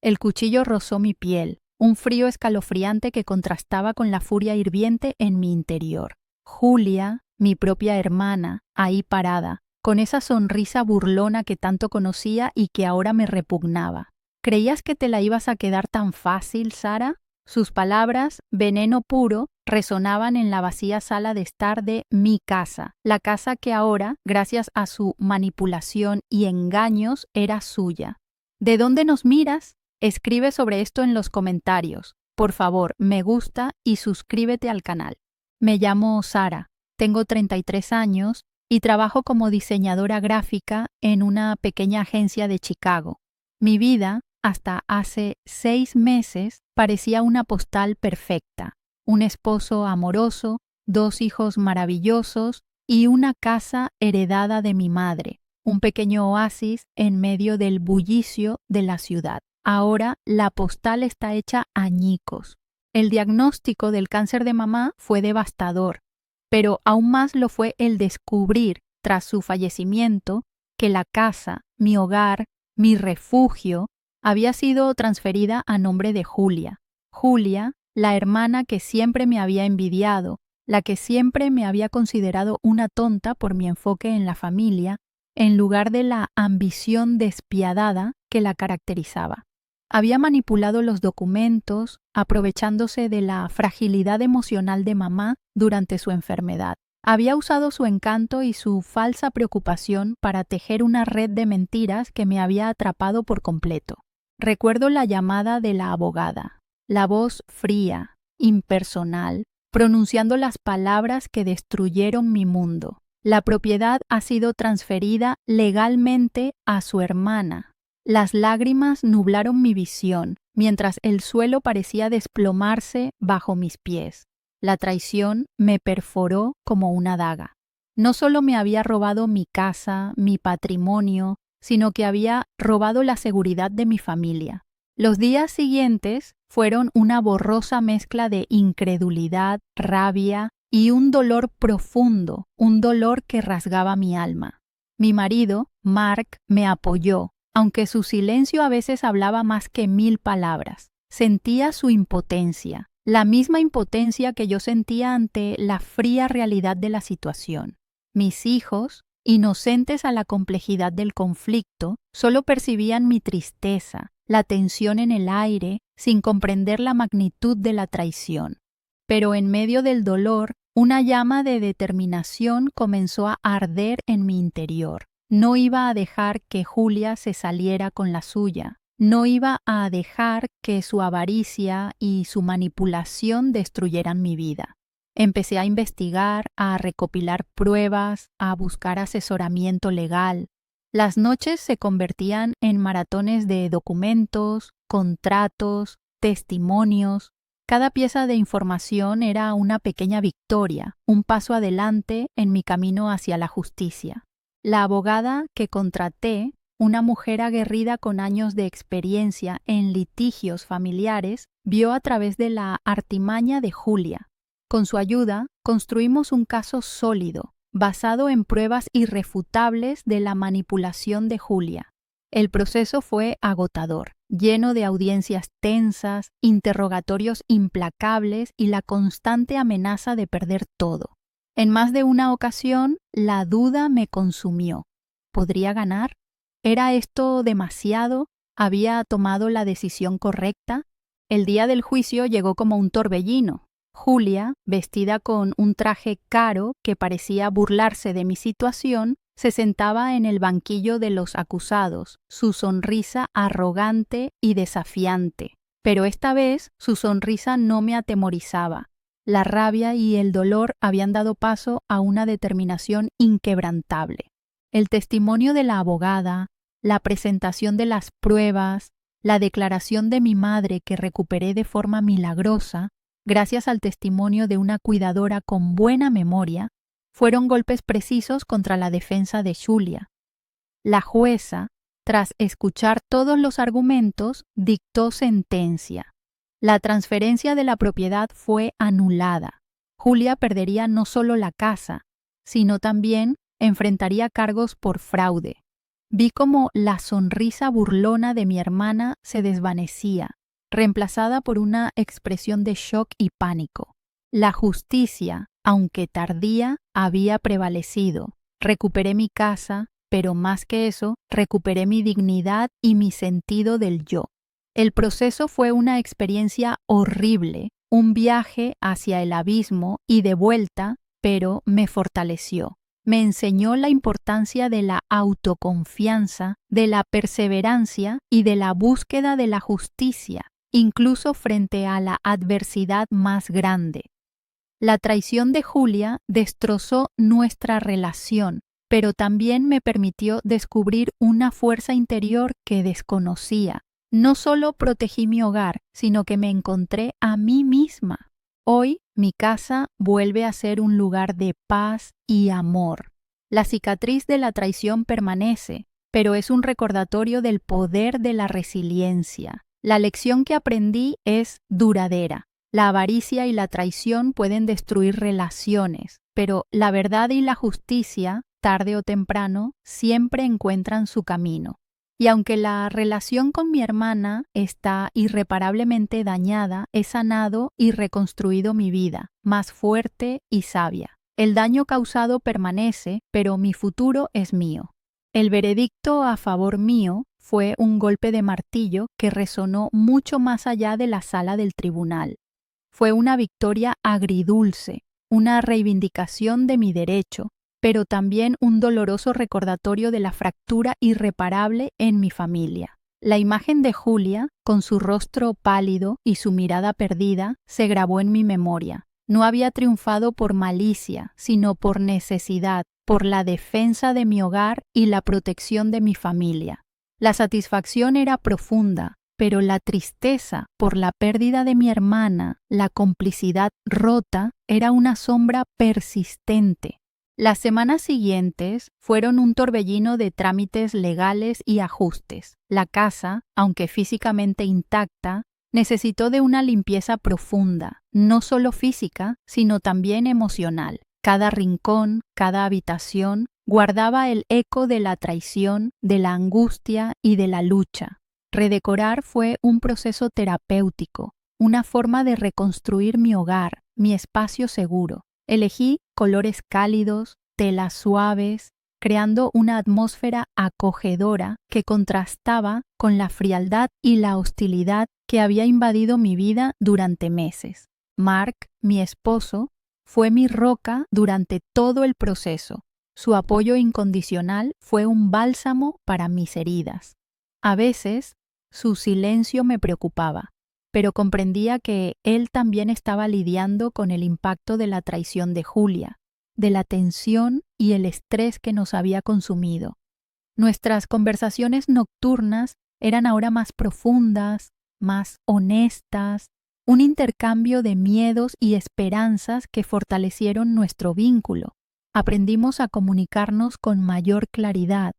El cuchillo rozó mi piel, un frío escalofriante que contrastaba con la furia hirviente en mi interior. Julia, mi propia hermana, ahí parada, con esa sonrisa burlona que tanto conocía y que ahora me repugnaba. ¿Creías que te la ibas a quedar tan fácil, Sara? Sus palabras, veneno puro, resonaban en la vacía sala de estar de mi casa, la casa que ahora, gracias a su manipulación y engaños, era suya. ¿De dónde nos miras? Escribe sobre esto en los comentarios. Por favor, me gusta y suscríbete al canal. Me llamo Sara, tengo 33 años y trabajo como diseñadora gráfica en una pequeña agencia de Chicago. Mi vida, hasta hace 6 meses, parecía una postal perfecta. Un esposo amoroso, 2 hijos maravillosos y una casa heredada de mi madre, un pequeño oasis en medio del bullicio de la ciudad. Ahora la postal está hecha añicos. El diagnóstico del cáncer de mamá fue devastador, pero aún más lo fue el descubrir, tras su fallecimiento, que la casa, mi hogar, mi refugio, había sido transferida a nombre de Julia. Julia, la hermana que siempre me había envidiado, la que siempre me había considerado una tonta por mi enfoque en la familia, en lugar de la ambición despiadada que la caracterizaba. Había manipulado los documentos, aprovechándose de la fragilidad emocional de mamá durante su enfermedad. Había usado su encanto y su falsa preocupación para tejer una red de mentiras que me había atrapado por completo. Recuerdo la llamada de la abogada, la voz fría, impersonal, pronunciando las palabras que destruyeron mi mundo. La propiedad ha sido transferida legalmente a su hermana. Las lágrimas nublaron mi visión, mientras el suelo parecía desplomarse bajo mis pies. La traición me perforó como una daga. No solo me había robado mi casa, mi patrimonio, sino que había robado la seguridad de mi familia. Los días siguientes fueron una borrosa mezcla de incredulidad, rabia y un dolor profundo, un dolor que rasgaba mi alma. Mi marido, Mark, me apoyó, aunque su silencio a veces hablaba más que 1000 palabras. Sentía su impotencia, la misma impotencia que yo sentía ante la fría realidad de la situación. Mis hijos, inocentes a la complejidad del conflicto, solo percibían mi tristeza, la tensión en el aire, sin comprender la magnitud de la traición. Pero en medio del dolor, una llama de determinación comenzó a arder en mi interior. No iba a dejar que Julia se saliera con la suya. No iba a dejar que su avaricia y su manipulación destruyeran mi vida. Empecé a investigar, a recopilar pruebas, a buscar asesoramiento legal. Las noches se convertían en maratones de documentos, contratos, testimonios. Cada pieza de información era una pequeña victoria, un paso adelante en mi camino hacia la justicia. La abogada que contraté, una mujer aguerrida con años de experiencia en litigios familiares, vio a través de la artimaña de Julia. Con su ayuda, construimos un caso sólido, basado en pruebas irrefutables de la manipulación de Julia. El proceso fue agotador, lleno de audiencias tensas, interrogatorios implacables y la constante amenaza de perder todo. En más de una ocasión, la duda me consumió. ¿Podría ganar? ¿Era esto demasiado? ¿Había tomado la decisión correcta? El día del juicio llegó como un torbellino. Julia, vestida con un traje caro que parecía burlarse de mi situación, se sentaba en el banquillo de los acusados, su sonrisa arrogante y desafiante. Pero esta vez su sonrisa no me atemorizaba. La rabia y el dolor habían dado paso a una determinación inquebrantable. El testimonio de la abogada, la presentación de las pruebas, la declaración de mi madre que recuperé de forma milagrosa, gracias al testimonio de una cuidadora con buena memoria, fueron golpes precisos contra la defensa de Julia. La jueza, tras escuchar todos los argumentos, dictó sentencia. La transferencia de la propiedad fue anulada. Julia perdería no solo la casa, sino también enfrentaría cargos por fraude. Vi cómo la sonrisa burlona de mi hermana se desvanecía, reemplazada por una expresión de shock y pánico. La justicia, aunque tardía, había prevalecido. Recuperé mi casa, pero más que eso, recuperé mi dignidad y mi sentido del yo. El proceso fue una experiencia horrible, un viaje hacia el abismo y de vuelta, pero me fortaleció. Me enseñó la importancia de la autoconfianza, de la perseverancia y de la búsqueda de la justicia, incluso frente a la adversidad más grande. La traición de Julia destrozó nuestra relación, pero también me permitió descubrir una fuerza interior que desconocía. No solo protegí mi hogar, sino que me encontré a mí misma. Hoy mi casa vuelve a ser un lugar de paz y amor. La cicatriz de la traición permanece, pero es un recordatorio del poder de la resiliencia. La lección que aprendí es duradera. La avaricia y la traición pueden destruir relaciones, pero la verdad y la justicia, tarde o temprano, siempre encuentran su camino. Y aunque la relación con mi hermana está irreparablemente dañada, he sanado y reconstruido mi vida, más fuerte y sabia. El daño causado permanece, pero mi futuro es mío. El veredicto a favor mío fue un golpe de martillo que resonó mucho más allá de la sala del tribunal. Fue una victoria agridulce, una reivindicación de mi derecho, pero también un doloroso recordatorio de la fractura irreparable en mi familia. La imagen de Julia, con su rostro pálido y su mirada perdida, se grabó en mi memoria. No había triunfado por malicia, sino por necesidad, por la defensa de mi hogar y la protección de mi familia. La satisfacción era profunda, pero la tristeza por la pérdida de mi hermana, la complicidad rota, era una sombra persistente. Las semanas siguientes fueron un torbellino de trámites legales y ajustes. La casa, aunque físicamente intacta, necesitó de una limpieza profunda, no solo física, sino también emocional. Cada rincón, cada habitación, guardaba el eco de la traición, de la angustia y de la lucha. Redecorar fue un proceso terapéutico, una forma de reconstruir mi hogar, mi espacio seguro. Elegí colores cálidos, telas suaves, creando una atmósfera acogedora que contrastaba con la frialdad y la hostilidad que había invadido mi vida durante meses. Mark, mi esposo, fue mi roca durante todo el proceso. Su apoyo incondicional fue un bálsamo para mis heridas. A veces, su silencio me preocupaba, pero comprendía que él también estaba lidiando con el impacto de la traición de Julia, de la tensión y el estrés que nos había consumido. Nuestras conversaciones nocturnas eran ahora más profundas, más honestas, un intercambio de miedos y esperanzas que fortalecieron nuestro vínculo. Aprendimos a comunicarnos con mayor claridad,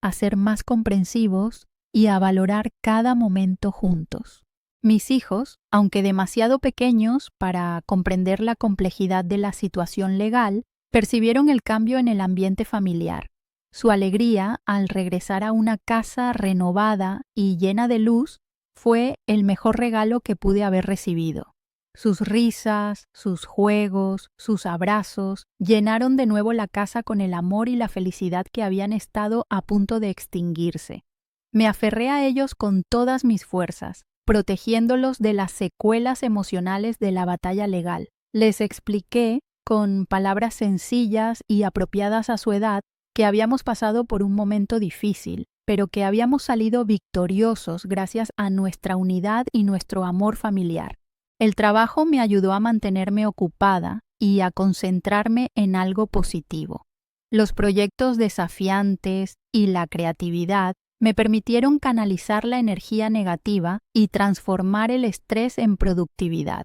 a ser más comprensivos y a valorar cada momento juntos. Mis hijos, aunque demasiado pequeños para comprender la complejidad de la situación legal, percibieron el cambio en el ambiente familiar. Su alegría al regresar a una casa renovada y llena de luz fue el mejor regalo que pude haber recibido. Sus risas, sus juegos, sus abrazos llenaron de nuevo la casa con el amor y la felicidad que habían estado a punto de extinguirse. Me aferré a ellos con todas mis fuerzas, protegiéndolos de las secuelas emocionales de la batalla legal. Les expliqué, con palabras sencillas y apropiadas a su edad, que habíamos pasado por un momento difícil, pero que habíamos salido victoriosos gracias a nuestra unidad y nuestro amor familiar. El trabajo me ayudó a mantenerme ocupada y a concentrarme en algo positivo. Los proyectos desafiantes y la creatividad me permitieron canalizar la energía negativa y transformar el estrés en productividad.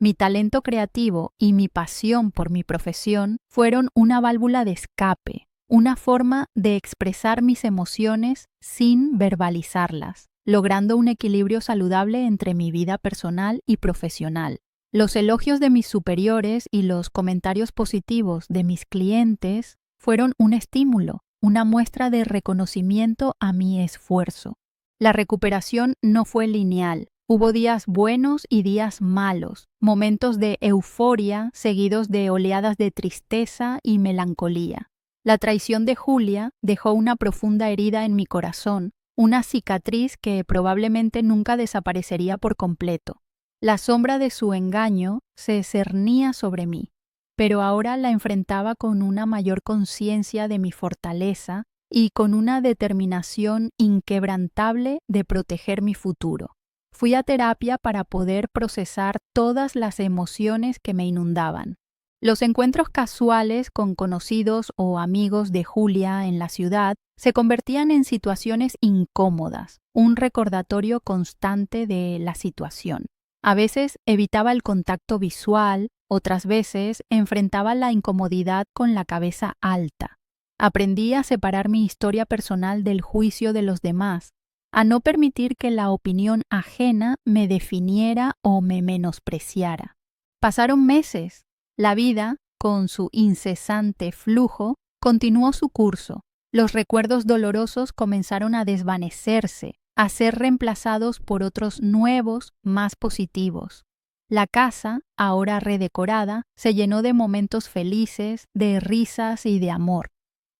Mi talento creativo y mi pasión por mi profesión fueron una válvula de escape, una forma de expresar mis emociones sin verbalizarlas, logrando un equilibrio saludable entre mi vida personal y profesional. Los elogios de mis superiores y los comentarios positivos de mis clientes fueron un estímulo, una muestra de reconocimiento a mi esfuerzo. La recuperación no fue lineal. Hubo días buenos y días malos, momentos de euforia seguidos de oleadas de tristeza y melancolía. La traición de Julia dejó una profunda herida en mi corazón, una cicatriz que probablemente nunca desaparecería por completo. La sombra de su engaño se cernía sobre mí, pero ahora la enfrentaba con una mayor conciencia de mi fortaleza y con una determinación inquebrantable de proteger mi futuro. Fui a terapia para poder procesar todas las emociones que me inundaban. Los encuentros casuales con conocidos o amigos de Julia en la ciudad se convertían en situaciones incómodas, un recordatorio constante de la situación. A veces evitaba el contacto visual, otras veces enfrentaba la incomodidad con la cabeza alta. Aprendí a separar mi historia personal del juicio de los demás, a no permitir que la opinión ajena me definiera o me menospreciara. Pasaron meses. La vida, con su incesante flujo, continuó su curso. Los recuerdos dolorosos comenzaron a desvanecerse, a ser reemplazados por otros nuevos, más positivos. La casa, ahora redecorada, se llenó de momentos felices, de risas y de amor.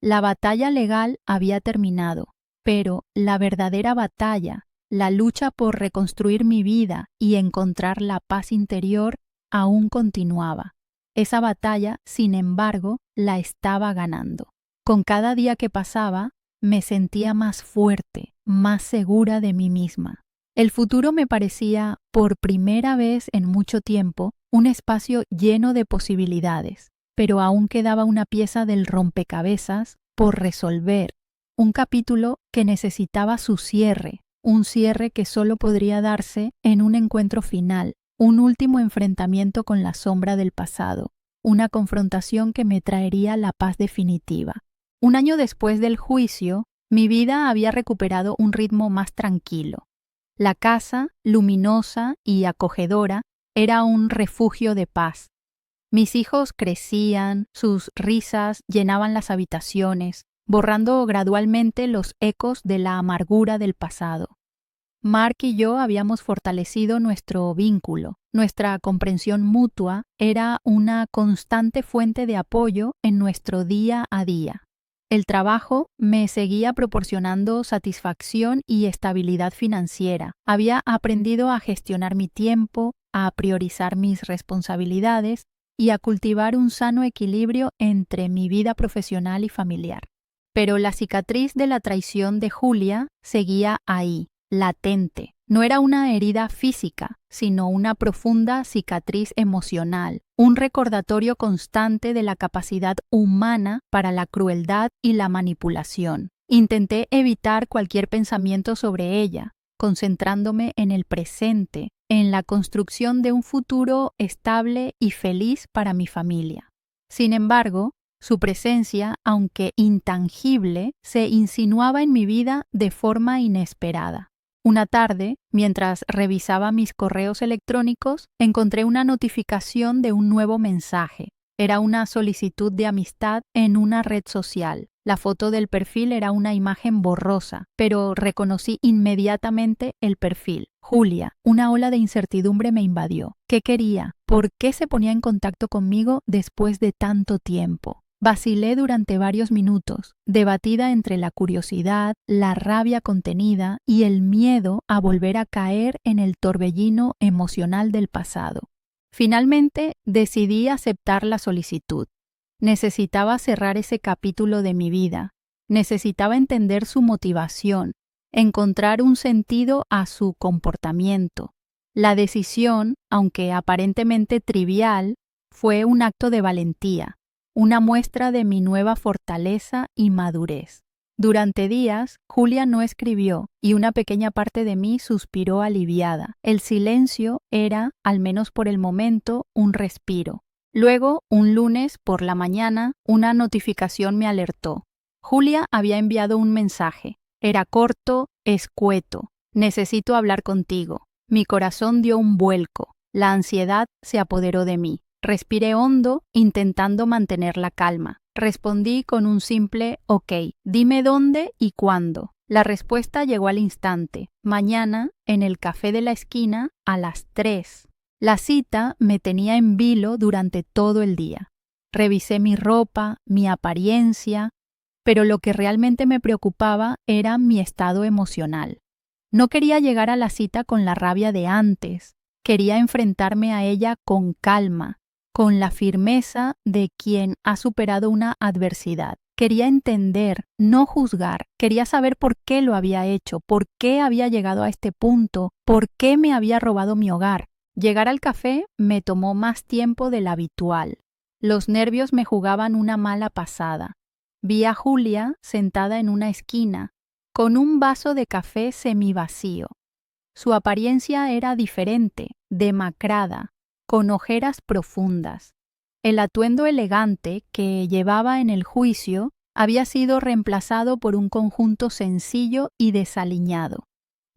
La batalla legal había terminado, pero la verdadera batalla, la lucha por reconstruir mi vida y encontrar la paz interior, aún continuaba. Esa batalla, sin embargo, la estaba ganando. Con cada día que pasaba, me sentía más fuerte, más segura de mí misma. El futuro me parecía, por primera vez en mucho tiempo, un espacio lleno de posibilidades, pero aún quedaba una pieza del rompecabezas por resolver, un capítulo que necesitaba su cierre, un cierre que solo podría darse en un encuentro final, un último enfrentamiento con la sombra del pasado, una confrontación que me traería la paz definitiva. Un año después del juicio, mi vida había recuperado un ritmo más tranquilo. La casa, luminosa y acogedora, era un refugio de paz. Mis hijos crecían, sus risas llenaban las habitaciones, borrando gradualmente los ecos de la amargura del pasado. Mark y yo habíamos fortalecido nuestro vínculo. Nuestra comprensión mutua era una constante fuente de apoyo en nuestro día a día. El trabajo me seguía proporcionando satisfacción y estabilidad financiera. Había aprendido a gestionar mi tiempo, a priorizar mis responsabilidades y a cultivar un sano equilibrio entre mi vida profesional y familiar. Pero la cicatriz de la traición de Julia seguía ahí, latente. No era una herida física, sino una profunda cicatriz emocional, un recordatorio constante de la capacidad humana para la crueldad y la manipulación. Intenté evitar cualquier pensamiento sobre ella, concentrándome en el presente, en la construcción de un futuro estable y feliz para mi familia. Sin embargo, su presencia, aunque intangible, se insinuaba en mi vida de forma inesperada. Una tarde, mientras revisaba mis correos electrónicos, encontré una notificación de un nuevo mensaje. Era una solicitud de amistad en una red social. La foto del perfil era una imagen borrosa, pero reconocí inmediatamente el perfil. Julia. Una ola de incertidumbre me invadió. ¿Qué quería? ¿Por qué se ponía en contacto conmigo después de tanto tiempo? Vacilé durante varios minutos, debatida entre la curiosidad, la rabia contenida y el miedo a volver a caer en el torbellino emocional del pasado. Finalmente, decidí aceptar la solicitud. Necesitaba cerrar ese capítulo de mi vida. Necesitaba entender su motivación, encontrar un sentido a su comportamiento. La decisión, aunque aparentemente trivial, fue un acto de valentía. Una muestra de mi nueva fortaleza y madurez. Durante días, Julia no escribió y una pequeña parte de mí suspiró aliviada. El silencio era, al menos por el momento, un respiro. Luego, un lunes por la mañana, una notificación me alertó. Julia había enviado un mensaje. Era corto, escueto. Necesito hablar contigo. Mi corazón dio un vuelco. La ansiedad se apoderó de mí. Respiré hondo, intentando mantener la calma. Respondí con un simple ok. Dime dónde y cuándo. La respuesta llegó al instante. Mañana, en el café de la esquina, a las 3. La cita me tenía en vilo durante todo el día. Revisé mi ropa, mi apariencia, pero lo que realmente me preocupaba era mi estado emocional. No quería llegar a la cita con la rabia de antes. Quería enfrentarme a ella con calma, con la firmeza de quien ha superado una adversidad. Quería entender, no juzgar. Quería saber por qué lo había hecho, por qué había llegado a este punto, por qué me había robado mi hogar. Llegar al café me tomó más tiempo del habitual. Los nervios me jugaban una mala pasada. Vi a Julia sentada en una esquina, con un vaso de café semivacío. Su apariencia era diferente, demacrada, con ojeras profundas. El atuendo elegante que llevaba en el juicio había sido reemplazado por un conjunto sencillo y desaliñado.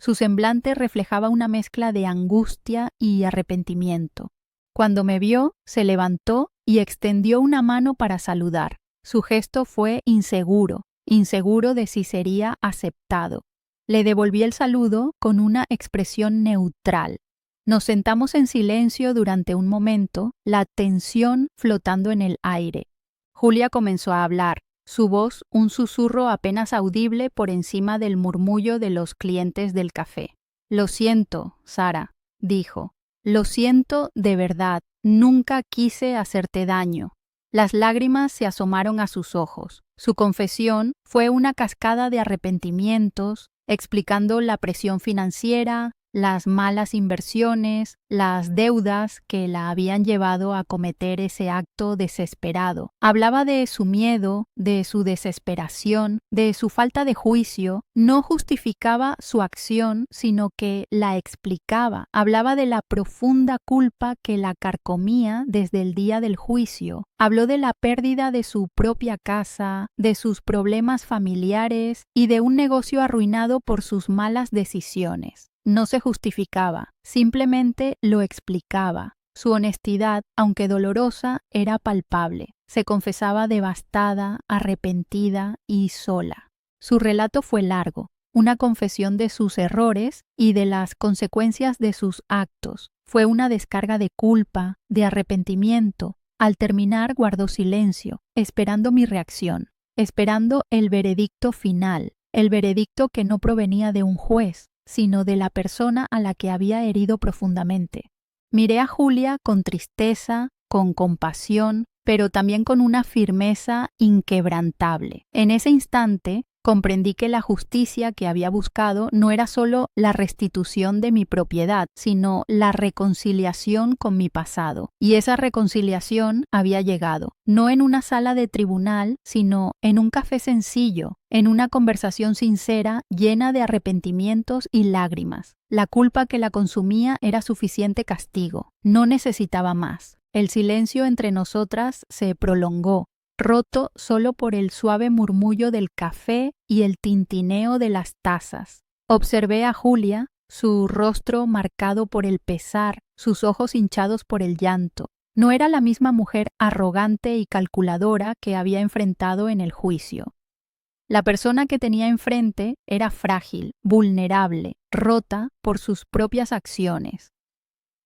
Su semblante reflejaba una mezcla de angustia y arrepentimiento. Cuando me vio, se levantó y extendió una mano para saludar. Su gesto fue inseguro de si sería aceptado. Le devolví el saludo con una expresión neutral. Nos sentamos en silencio durante un momento, la tensión flotando en el aire. Julia comenzó a hablar, su voz un susurro apenas audible por encima del murmullo de los clientes del café. Lo siento, Sara, dijo. Lo siento de verdad, nunca quise hacerte daño. Las lágrimas se asomaron a sus ojos. Su confesión fue una cascada de arrepentimientos, explicando la presión financiera, las malas inversiones, las deudas que la habían llevado a cometer ese acto desesperado. Hablaba de su miedo, de su desesperación, de su falta de juicio. No justificaba su acción, sino que la explicaba. Hablaba de la profunda culpa que la carcomía desde el día del juicio. Habló de la pérdida de su propia casa, de sus problemas familiares y de un negocio arruinado por sus malas decisiones. No se justificaba, simplemente lo explicaba. Su honestidad, aunque dolorosa, era palpable. Se confesaba devastada, arrepentida y sola. Su relato fue largo, una confesión de sus errores y de las consecuencias de sus actos. Fue una descarga de culpa, de arrepentimiento. Al terminar guardó silencio, esperando mi reacción, esperando el veredicto final, el veredicto que no provenía de un juez, sino de la persona a la que había herido profundamente. Miré a Julia con tristeza, con compasión, pero también con una firmeza inquebrantable. En ese instante comprendí que la justicia que había buscado no era solo la restitución de mi propiedad, sino la reconciliación con mi pasado. Y esa reconciliación había llegado, no en una sala de tribunal, sino en un café sencillo, en una conversación sincera llena de arrepentimientos y lágrimas. La culpa que la consumía era suficiente castigo, no necesitaba más. El silencio entre nosotras se prolongó, roto solo por el suave murmullo del café y el tintineo de las tazas. Observé a Julia, su rostro marcado por el pesar, sus ojos hinchados por el llanto. No era la misma mujer arrogante y calculadora que había enfrentado en el juicio. La persona que tenía enfrente era frágil, vulnerable, rota por sus propias acciones.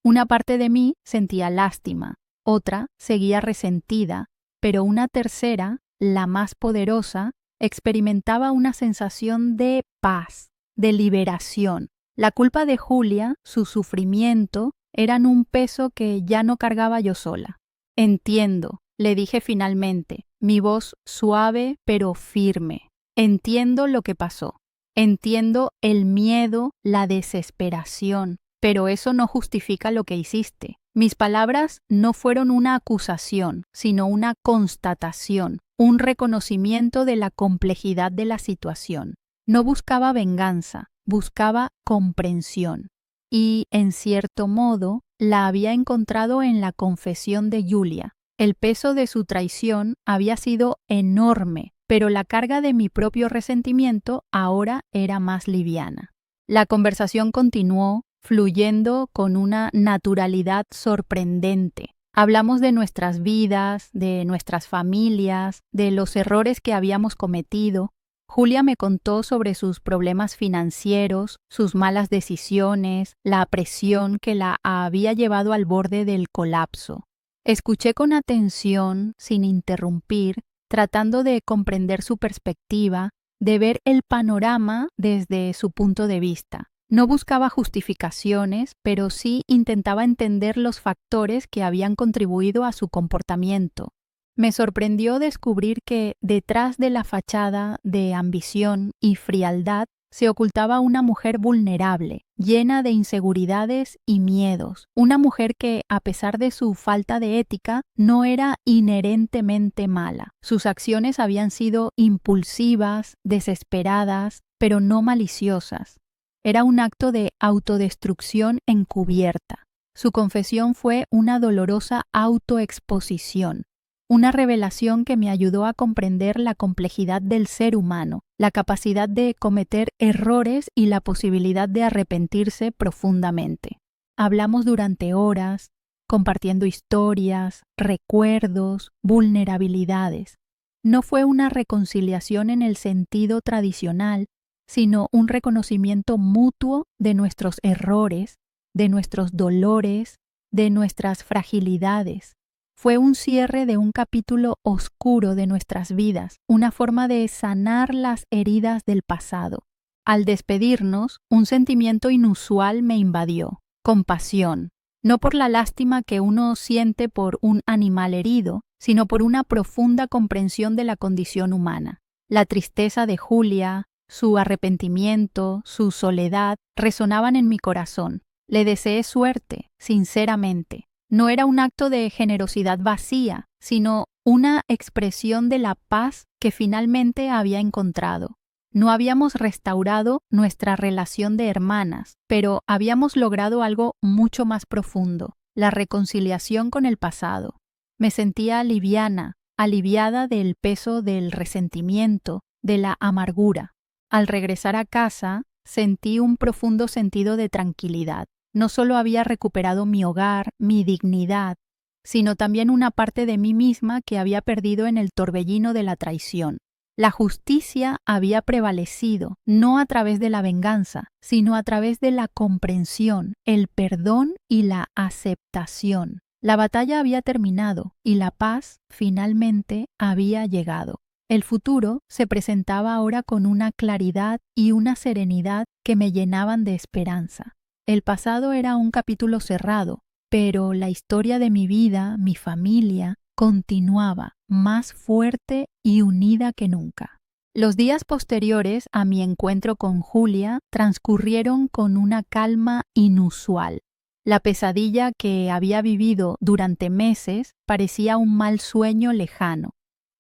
Una parte de mí sentía lástima, otra seguía resentida, pero una tercera, la más poderosa, experimentaba una sensación de paz, de liberación. La culpa de Julia, su sufrimiento, eran un peso que ya no cargaba yo sola. Entiendo, le dije finalmente, mi voz suave pero firme. Entiendo lo que pasó. Entiendo el miedo, la desesperación, pero eso no justifica lo que hiciste. Mis palabras no fueron una acusación, sino una constatación, un reconocimiento de la complejidad de la situación. No buscaba venganza, buscaba comprensión. Y, en cierto modo, la había encontrado en la confesión de Julia. El peso de su traición había sido enorme, pero la carga de mi propio resentimiento ahora era más liviana. La conversación continuó, fluyendo con una naturalidad sorprendente. Hablamos de nuestras vidas, de nuestras familias, de los errores que habíamos cometido. Julia me contó sobre sus problemas financieros, sus malas decisiones, la presión que la había llevado al borde del colapso. Escuché con atención, sin interrumpir, tratando de comprender su perspectiva, de ver el panorama desde su punto de vista. No buscaba justificaciones, pero sí intentaba entender los factores que habían contribuido a su comportamiento. Me sorprendió descubrir que detrás de la fachada de ambición y frialdad se ocultaba una mujer vulnerable, llena de inseguridades y miedos. Una mujer que, a pesar de su falta de ética, no era inherentemente mala. Sus acciones habían sido impulsivas, desesperadas, pero no maliciosas. Era un acto de autodestrucción encubierta. Su confesión fue una dolorosa autoexposición. Una revelación que me ayudó a comprender la complejidad del ser humano, la capacidad de cometer errores y la posibilidad de arrepentirse profundamente. Hablamos durante horas, compartiendo historias, recuerdos, vulnerabilidades. No fue una reconciliación en el sentido tradicional, sino un reconocimiento mutuo de nuestros errores, de nuestros dolores, de nuestras fragilidades. Fue un cierre de un capítulo oscuro de nuestras vidas, una forma de sanar las heridas del pasado. Al despedirnos, un sentimiento inusual me invadió, compasión, no por la lástima que uno siente por un animal herido, sino por una profunda comprensión de la condición humana. La tristeza de Julia, su arrepentimiento, su soledad, resonaban en mi corazón. Le deseé suerte, sinceramente. No era un acto de generosidad vacía, sino una expresión de la paz que finalmente había encontrado. No habíamos restaurado nuestra relación de hermanas, pero habíamos logrado algo mucho más profundo, la reconciliación con el pasado. Me sentía liviana, aliviada del peso del resentimiento, de la amargura. Al regresar a casa, sentí un profundo sentido de tranquilidad. No solo había recuperado mi hogar, mi dignidad, sino también una parte de mí misma que había perdido en el torbellino de la traición. La justicia había prevalecido, no a través de la venganza, sino a través de la comprensión, el perdón y la aceptación. La batalla había terminado y la paz finalmente había llegado. El futuro se presentaba ahora con una claridad y una serenidad que me llenaban de esperanza. El pasado era un capítulo cerrado, pero la historia de mi vida, mi familia, continuaba más fuerte y unida que nunca. Los días posteriores a mi encuentro con Julia transcurrieron con una calma inusual. La pesadilla que había vivido durante meses parecía un mal sueño lejano.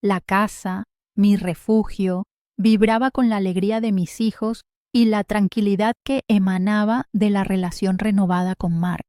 La casa, mi refugio, vibraba con la alegría de mis hijos y la tranquilidad que emanaba de la relación renovada con Mark.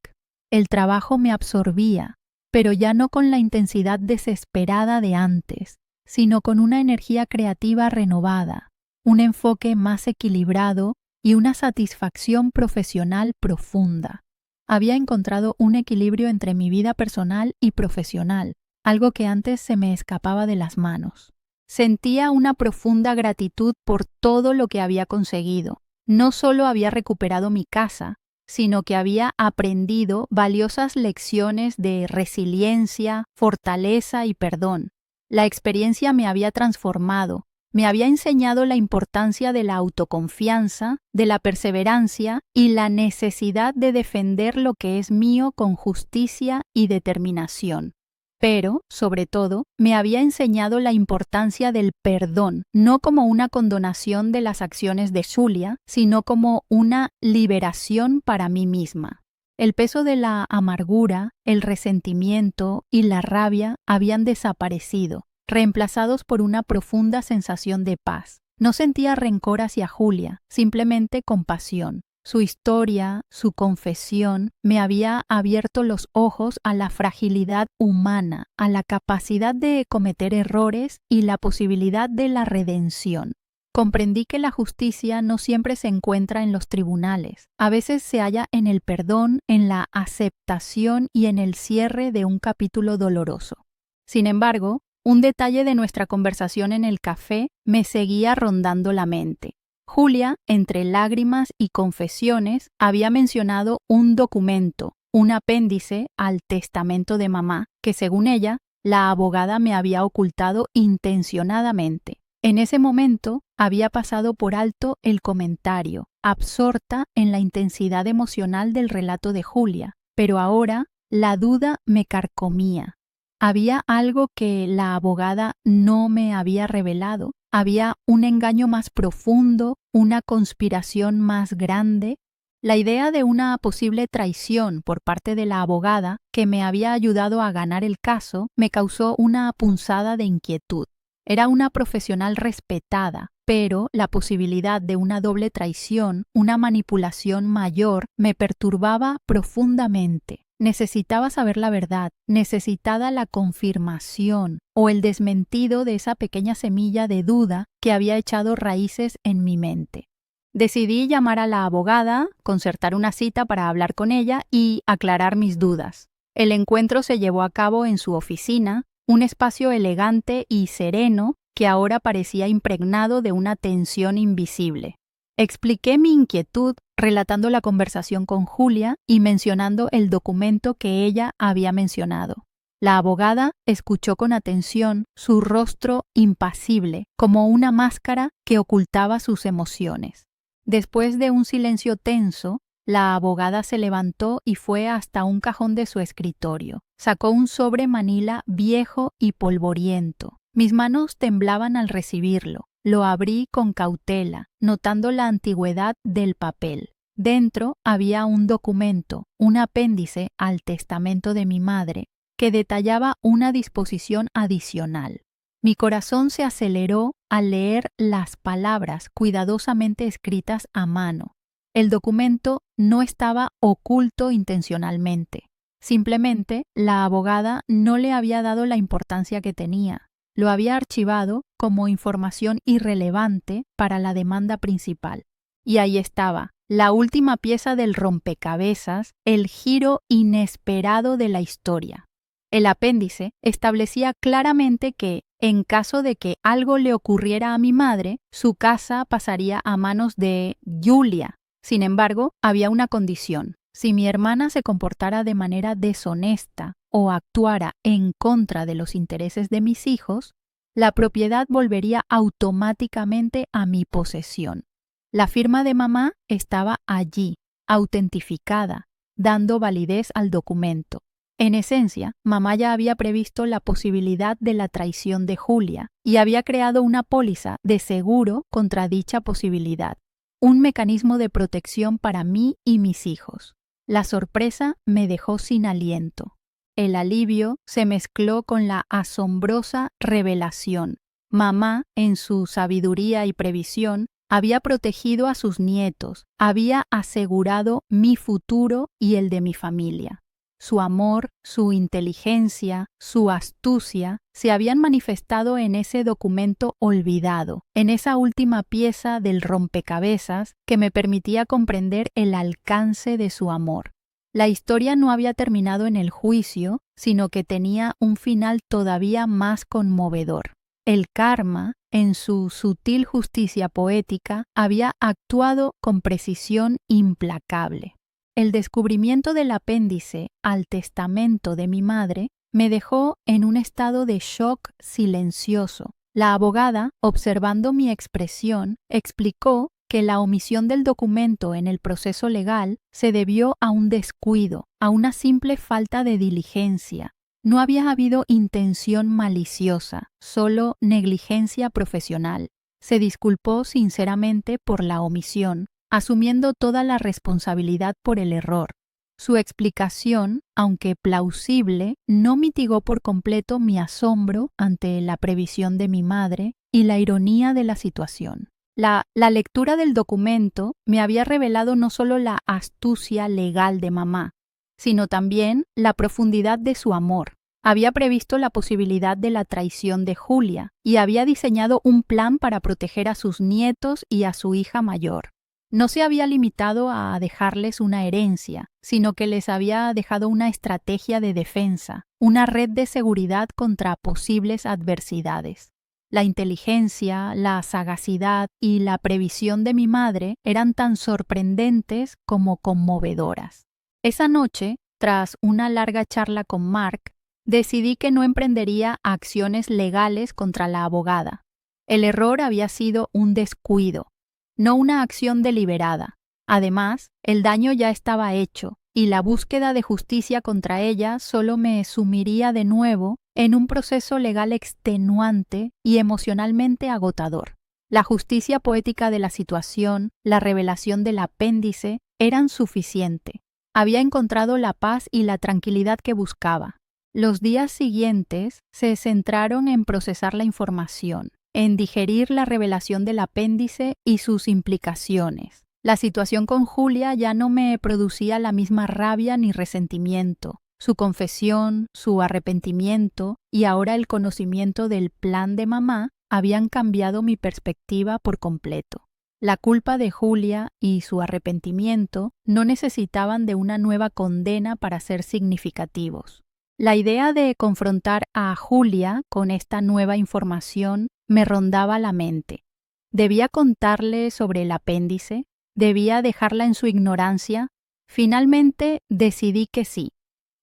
El trabajo me absorbía, pero ya no con la intensidad desesperada de antes, sino con una energía creativa renovada, un enfoque más equilibrado y una satisfacción profesional profunda. Había encontrado un equilibrio entre mi vida personal y profesional, algo que antes se me escapaba de las manos. Sentía una profunda gratitud por todo lo que había conseguido. No solo había recuperado mi casa, sino que había aprendido valiosas lecciones de resiliencia, fortaleza y perdón. La experiencia me había transformado, me había enseñado la importancia de la autoconfianza, de la perseverancia y la necesidad de defender lo que es mío con justicia y determinación. Pero, sobre todo, me había enseñado la importancia del perdón, no como una condonación de las acciones de Julia, sino como una liberación para mí misma. El peso de la amargura, el resentimiento y la rabia habían desaparecido, reemplazados por una profunda sensación de paz. No sentía rencor hacia Julia, simplemente compasión. Su historia, su confesión, me había abierto los ojos a la fragilidad humana, a la capacidad de cometer errores y la posibilidad de la redención. comprendí que la justicia no siempre se encuentra en los tribunales. A veces se halla en el perdón, en la aceptación y en el cierre de un capítulo doloroso. Sin embargo, un detalle de nuestra conversación en el café me seguía rondando la mente. Julia, entre lágrimas y confesiones, había mencionado un documento, un apéndice al testamento de mamá, que según ella, la abogada me había ocultado intencionadamente. En ese momento había pasado por alto el comentario, absorta en la intensidad emocional del relato de Julia, pero ahora la duda me carcomía. Había algo que la abogada no me había revelado. Había un engaño más profundo, una conspiración más grande. La idea de una posible traición por parte de la abogada que me había ayudado a ganar el caso me causó una punzada de inquietud. Era una profesional respetada, pero la posibilidad de una doble traición, una manipulación mayor, me perturbaba profundamente. Necesitaba saber la verdad, necesitaba la confirmación o el desmentido de esa pequeña semilla de duda que había echado raíces en mi mente. Decidí llamar a la abogada, concertar una cita para hablar con ella y aclarar mis dudas. El encuentro se llevó a cabo en su oficina, un espacio elegante y sereno que ahora parecía impregnado de una tensión invisible. Expliqué mi inquietud relatando la conversación con Julia y mencionando el documento que ella había mencionado. La abogada escuchó con atención, su rostro impasible, como una máscara que ocultaba sus emociones. Después de un silencio tenso, la abogada se levantó y fue hasta un cajón de su escritorio. Sacó un sobre manila viejo y polvoriento. Mis manos temblaban al recibirlo. Lo abrí con cautela, notando la antigüedad del papel. Dentro había un documento, un apéndice al testamento de mi madre, que detallaba una disposición adicional. Mi corazón se aceleró al leer las palabras cuidadosamente escritas a mano. El documento no estaba oculto intencionalmente. Simplemente, la abogada no le había dado la importancia que tenía. Lo había archivado como información irrelevante para la demanda principal. Y ahí estaba, la última pieza del rompecabezas, el giro inesperado de la historia. El apéndice establecía claramente que, en caso de que algo le ocurriera a mi madre, su casa pasaría a manos de Julia. Sin embargo, había una condición. Si mi hermana se comportara de manera deshonesta o actuara en contra de los intereses de mis hijos, la propiedad volvería automáticamente a mi posesión. La firma de mamá estaba allí, autentificada, dando validez al documento. En esencia, mamá ya había previsto la posibilidad de la traición de Julia y había creado una póliza de seguro contra dicha posibilidad, un mecanismo de protección para mí y mis hijos. La sorpresa me dejó sin aliento. El alivio se mezcló con la asombrosa revelación. Mamá, en su sabiduría y previsión, había protegido a sus nietos, había asegurado mi futuro y el de mi familia. Su amor, su inteligencia, su astucia se habían manifestado en ese documento olvidado, en esa última pieza del rompecabezas que me permitía comprender el alcance de su amor. La historia no había terminado en el juicio, sino que tenía un final todavía más conmovedor. El karma, en su sutil justicia poética, había actuado con precisión implacable. El descubrimiento del apéndice al testamento de mi madre me dejó en un estado de shock silencioso. La abogada, observando mi expresión, explicó que la omisión del documento en el proceso legal se debió a un descuido, a una simple falta de diligencia. No había habido intención maliciosa, solo negligencia profesional. Se disculpó sinceramente por la omisión, asumiendo toda la responsabilidad por el error. Su explicación, aunque plausible, no mitigó por completo mi asombro ante la previsión de mi madre y la ironía de la situación. La lectura del documento me había revelado no solo la astucia legal de mamá, sino también la profundidad de su amor. Había previsto la posibilidad de la traición de Julia y había diseñado un plan para proteger a sus nietos y a su hija mayor. No se había limitado a dejarles una herencia, sino que les había dejado una estrategia de defensa, una red de seguridad contra posibles adversidades. La inteligencia, la sagacidad y la previsión de mi madre eran tan sorprendentes como conmovedoras. Esa noche, tras una larga charla con Mark, decidí que no emprendería acciones legales contra la abogada. El error había sido un descuido, no una acción deliberada. Además, el daño ya estaba hecho y la búsqueda de justicia contra ella solo me sumiría de nuevo en un proceso legal extenuante y emocionalmente agotador. La justicia poética de la situación, la revelación del apéndice, eran suficiente. Había encontrado la paz y la tranquilidad que buscaba. Los días siguientes se centraron en procesar la información, en digerir la revelación del apéndice y sus implicaciones. La situación con Julia ya no me producía la misma rabia ni resentimiento. Su confesión, su arrepentimiento y ahora el conocimiento del plan de mamá habían cambiado mi perspectiva por completo. La culpa de Julia y su arrepentimiento no necesitaban de una nueva condena para ser significativos. La idea de confrontar a Julia con esta nueva información me rondaba la mente. ¿Debía contarle sobre el apéndice? ¿Debía dejarla en su ignorancia? Finalmente decidí que sí.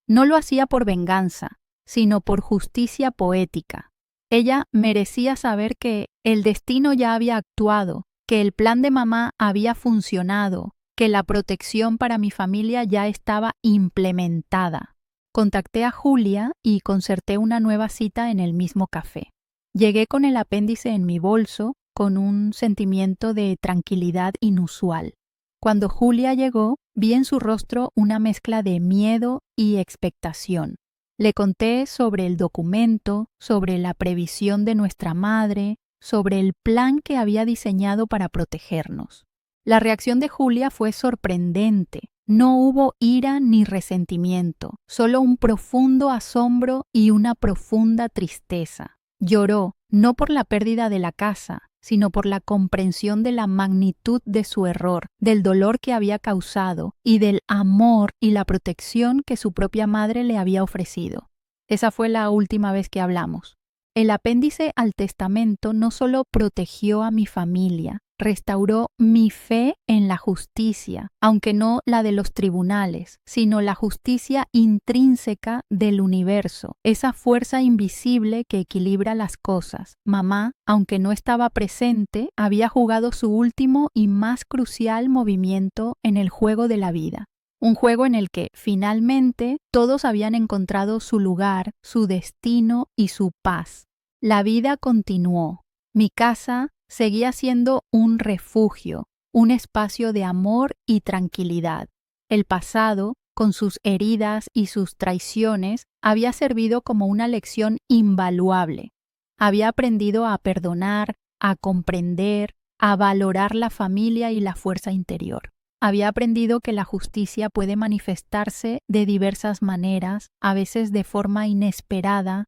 No lo hacía por venganza, sino por justicia poética. Ella merecía saber que el destino ya había actuado, que el plan de mamá había funcionado, que la protección para mi familia ya estaba implementada. Contacté a Julia y concerté una nueva cita en el mismo café. Llegué con el apéndice en mi bolso, con un sentimiento de tranquilidad inusual. Cuando Julia llegó, vi en su rostro una mezcla de miedo y expectación. Le conté sobre el documento, sobre la previsión de nuestra madre, sobre el plan que había diseñado para protegernos. La reacción de Julia fue sorprendente. No hubo ira ni resentimiento, solo un profundo asombro y una profunda tristeza. Lloró, no por la pérdida de la casa, sino por la comprensión de la magnitud de su error, del dolor que había causado y del amor y la protección que su propia madre le había ofrecido. Esa fue la última vez que hablamos. El apéndice al testamento no solo protegió a mi familia, restauró mi fe en la justicia, aunque no la de los tribunales, sino la justicia intrínseca del universo, esa fuerza invisible que equilibra las cosas. Mamá, aunque no estaba presente, había jugado su último y más crucial movimiento en el juego de la vida. Un juego en el que, finalmente, todos habían encontrado su lugar, su destino y su paz. La vida continuó. Mi casa seguía siendo un refugio, un espacio de amor y tranquilidad. El pasado, con sus heridas y sus traiciones, había servido como una lección invaluable. Había aprendido a perdonar, a comprender, a valorar la familia y la fuerza interior. Había aprendido que la justicia puede manifestarse de diversas maneras, a veces de forma inesperada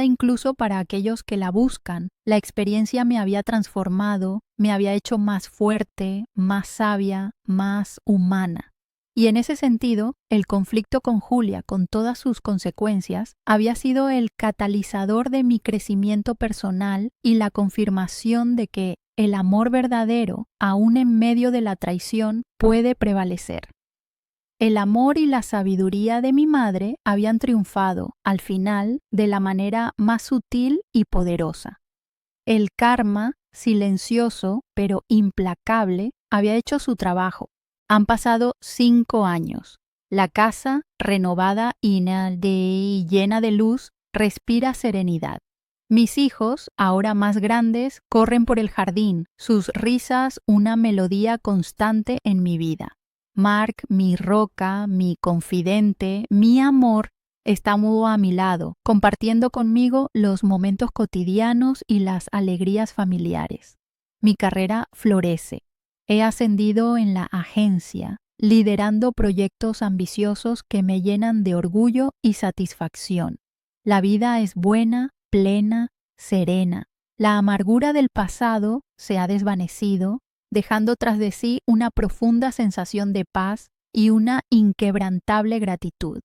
incluso para aquellos que la buscan. La experiencia me había transformado, me había hecho más fuerte, más sabia, más humana. Y en ese sentido, el conflicto con Julia, con todas sus consecuencias, había sido el catalizador de mi crecimiento personal y la confirmación de que el amor verdadero, aún en medio de la traición, puede prevalecer. El amor y la sabiduría de mi madre habían triunfado, al final, de la manera más sutil y poderosa. El karma, silencioso pero implacable, había hecho su trabajo. Han pasado 5 años. La casa, renovada y llena de luz, respira serenidad. Mis hijos, ahora más grandes, corren por el jardín, sus risas una melodía constante en mi vida. Mark, mi roca, mi confidente, mi amor, está a mi lado, compartiendo conmigo los momentos cotidianos y las alegrías familiares. Mi carrera florece. He ascendido en la agencia, liderando proyectos ambiciosos que me llenan de orgullo y satisfacción. La vida es buena, plena, serena. La amargura del pasado se ha desvanecido, dejando tras de sí una profunda sensación de paz y una inquebrantable gratitud.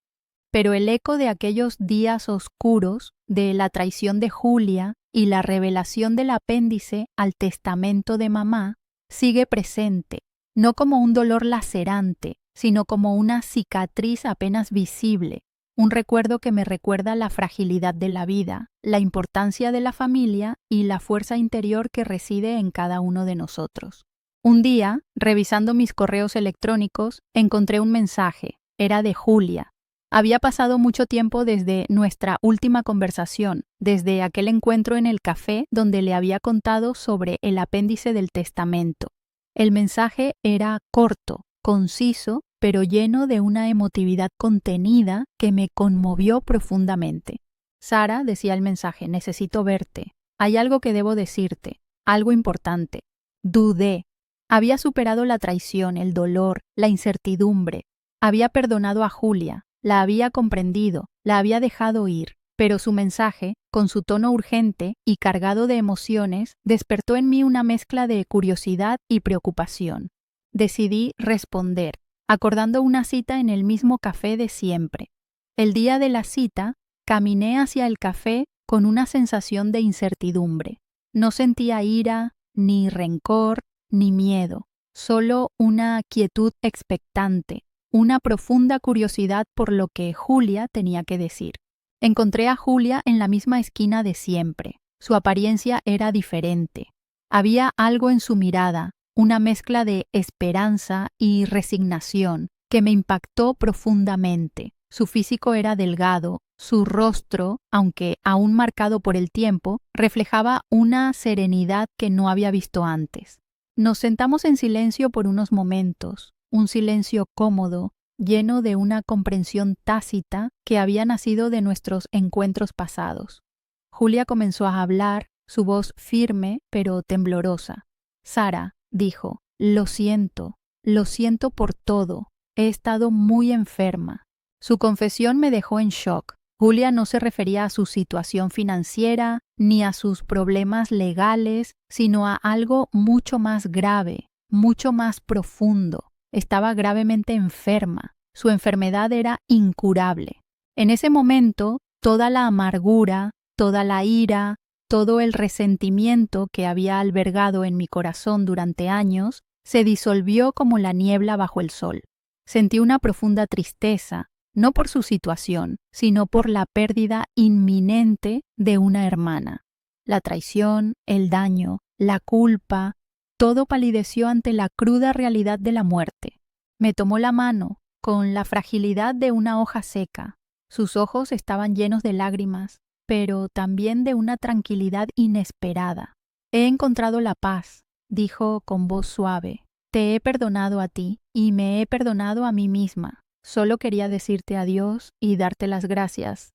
Pero el eco de aquellos días oscuros, de la traición de Julia y la revelación del apéndice al testamento de mamá, sigue presente, no como un dolor lacerante, sino como una cicatriz apenas visible, un recuerdo que me recuerda la fragilidad de la vida, la importancia de la familia y la fuerza interior que reside en cada uno de nosotros. Un día, revisando mis correos electrónicos, encontré un mensaje. Era de Julia. Había pasado mucho tiempo desde nuestra última conversación, desde aquel encuentro en el café donde le había contado sobre el apéndice del testamento. El mensaje era corto, conciso, pero lleno de una emotividad contenida que me conmovió profundamente. Sara, decía el mensaje, necesito verte. Hay algo que debo decirte, algo importante. Dudé. Había superado la traición, el dolor, la incertidumbre. Había perdonado a Julia, la había comprendido, la había dejado ir, pero su mensaje, con su tono urgente y cargado de emociones, despertó en mí una mezcla de curiosidad y preocupación. Decidí responder, acordando una cita en el mismo café de siempre. El día de la cita, caminé hacia el café con una sensación de incertidumbre. No sentía ira, ni rencor, ni miedo, solo una quietud expectante, una profunda curiosidad por lo que Julia tenía que decir. Encontré a Julia en la misma esquina de siempre. Su apariencia era diferente. Había algo en su mirada, una mezcla de esperanza y resignación, que me impactó profundamente. Su físico era delgado, su rostro, aunque aún marcado por el tiempo, reflejaba una serenidad que no había visto antes. Nos sentamos en silencio por unos momentos, un silencio cómodo, lleno de una comprensión tácita que había nacido de nuestros encuentros pasados. Julia comenzó a hablar, su voz firme pero temblorosa. Sara, dijo, lo siento por todo, he estado muy enferma. Su confesión me dejó en shock. Julia no se refería a su situación financiera ni a sus problemas legales, sino a algo mucho más grave, mucho más profundo. Estaba gravemente enferma. Su enfermedad era incurable. En ese momento, toda la amargura, toda la ira, todo el resentimiento que había albergado en mi corazón durante años se disolvió como la niebla bajo el sol. Sentí una profunda tristeza, no por su situación, sino por la pérdida inminente de una hermana. La traición, el daño, la culpa, todo palideció ante la cruda realidad de la muerte. Me tomó la mano, con la fragilidad de una hoja seca. Sus ojos estaban llenos de lágrimas, pero también de una tranquilidad inesperada. He encontrado la paz, dijo con voz suave. Te he perdonado a ti y me he perdonado a mí misma. Solo quería decirte adiós y darte las gracias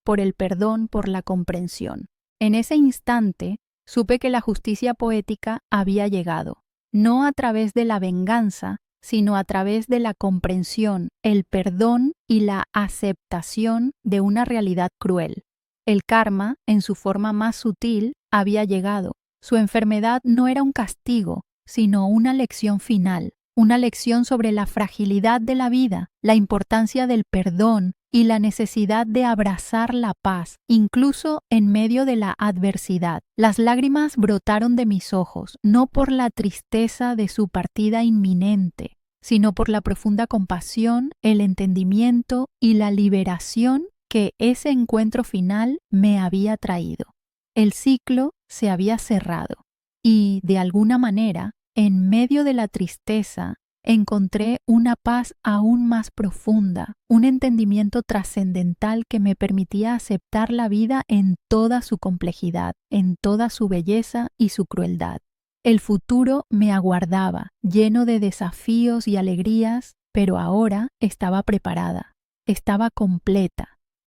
por el perdón, por la comprensión. En ese instante supe que la justicia poética había llegado, no a través de la venganza, sino a través de la comprensión, el perdón y la aceptación de una realidad cruel. El karma, en su forma más sutil, había llegado. Su enfermedad no era un castigo, sino una lección final, una lección sobre la fragilidad de la vida, la importancia del perdón y la necesidad de abrazar la paz, incluso en medio de la adversidad. Las lágrimas brotaron de mis ojos, no por la tristeza de su partida inminente, sino por la profunda compasión, el entendimiento y la liberación que ese encuentro final me había traído. El ciclo se había cerrado y, de alguna manera, en medio de la tristeza, encontré una paz aún más profunda, un entendimiento trascendental que me permitía aceptar la vida en toda su complejidad, en toda su belleza y su crueldad. El futuro me aguardaba, lleno de desafíos y alegrías, pero ahora estaba preparada, estaba completa.